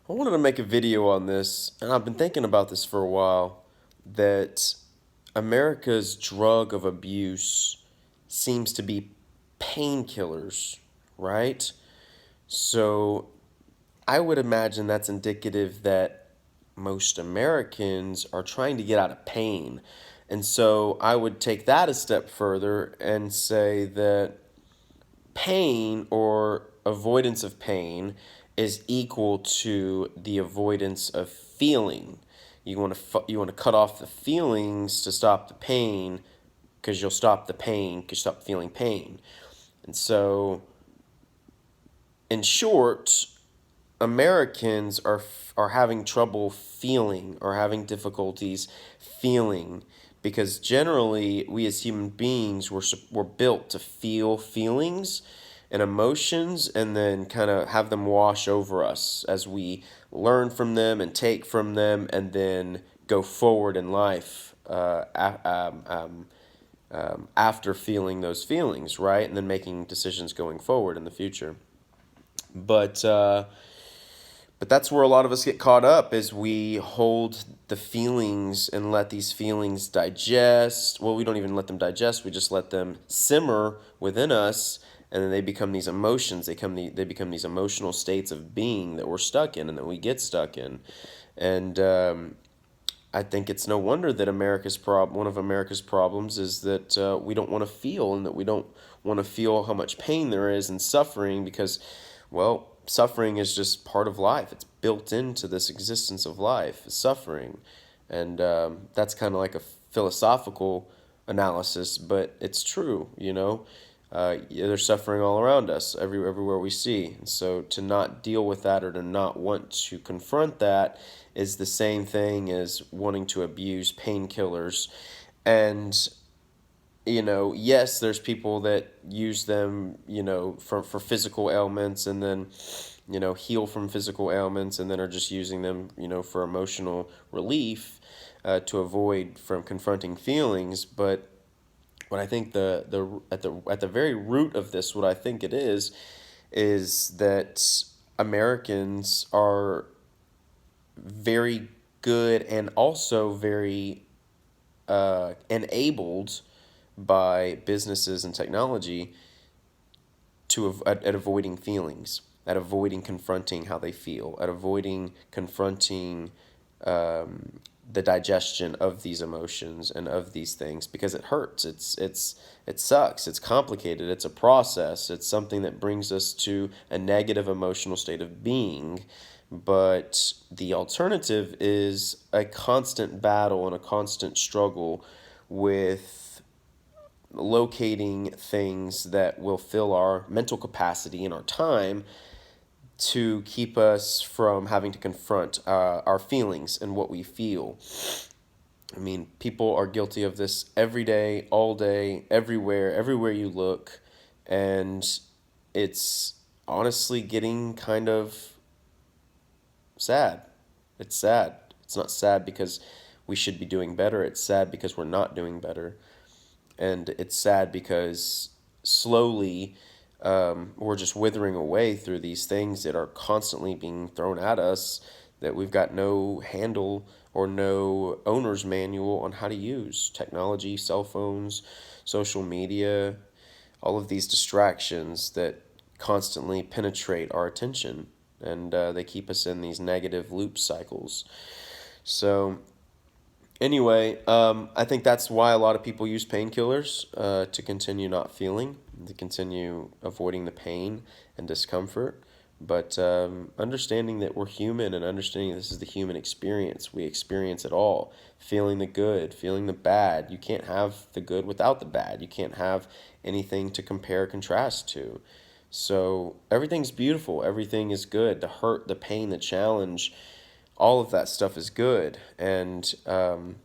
I wanted to make a video on this, and I've been thinking about this for a while, that America's drug of abuse seems to be painkillers, right? So I would imagine that's indicative that most Americans are trying to get out of pain. And so I would take that a step further and say that pain or avoidance of pain is equal to the avoidance of feeling. You want to cut off the feelings to stop the pain because you'll stop the pain because you stop feeling pain. And so, in short, Americans are having trouble feeling or having difficulties feeling because generally we as human beings were built to feel feelings and emotions and then kind of have them wash over us as we learn from them and take from them and then go forward in life after feeling those feelings, right? And then making decisions going forward in the future. But but that's where a lot of us get caught up is we hold the feelings and let these feelings digest. Well, we don't even let them digest. We just let them simmer within us, and then they become these emotions. They become these emotional states of being that we're stuck in and that we get stuck in. And I think it's no wonder that one of America's problems is that we don't want to feel and that we don't want to feel how much pain there is and suffering because, well, suffering is just part of life. It's built into this existence of life, suffering. And that's kind of like a philosophical analysis, but it's true, you know. Yeah, there's suffering all around us, everywhere we see. And so to not deal with that or to not want to confront that is the same thing as wanting to abuse painkillers. And yes, there's people that use them, for physical ailments and then, heal from physical ailments and then are just using them, for emotional relief to avoid from confronting feelings. But what I think at the very root of this, what I think it is that Americans are very good and also very enabled by businesses and technology at avoiding feelings, at avoiding confronting how they feel, at avoiding confronting the digestion of these emotions and of these things because it hurts. It sucks. It's complicated. It's a process. It's something that brings us to a negative emotional state of being. But the alternative is a constant battle and a constant struggle with locating things that will fill our mental capacity and our time to keep us from having to confront our feelings and what we feel. I mean, people are guilty of this every day, all day, everywhere you look, and it's honestly getting kind of sad. It's sad. It's not sad because we should be doing better. It's sad because we're not doing better. And it's sad because slowly we're just withering away through these things that are constantly being thrown at us that we've got no handle or no owner's manual on how to use technology, cell phones, social media, all of these distractions that constantly penetrate our attention and they keep us in these negative loop cycles. So anyway, I think that's why a lot of people use painkillers to continue not feeling, to continue avoiding the pain and discomfort. But understanding that we're human and understanding this is the human experience, we experience it all. Feeling the good, feeling the bad. You can't have the good without the bad. You can't have anything to compare, contrast to. So everything's beautiful. Everything is good. The hurt, the pain, the challenge, all of that stuff is good. And don't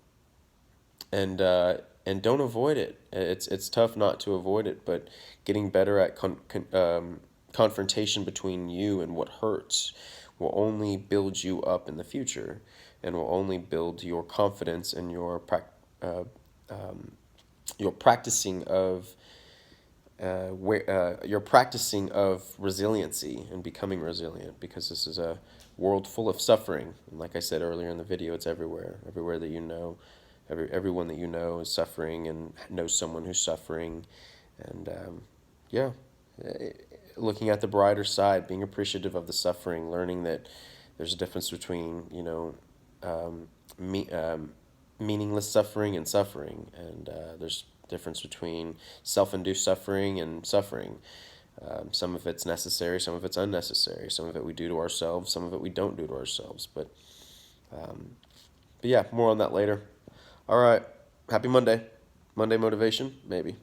avoid it. It's tough not to avoid it, but getting better at confrontation between you and what hurts will only build you up in the future, and will only build your confidence and your practicing of your practicing of resiliency and becoming resilient, because this is a world full of suffering. And like I said earlier in the video, it's everywhere. Everywhere that you know, everyone that you know is suffering and knows someone who's suffering. And yeah, eh, looking at the brighter side, being appreciative of the suffering, learning that there's a difference between, um, me, meaningless suffering and suffering, and there's difference between self-induced suffering and suffering. Some of it's necessary, some of it's unnecessary. Some of it we do to ourselves, some of it we don't do to ourselves. Um, but yeah, more on that later. All right, happy Monday. Monday motivation, maybe.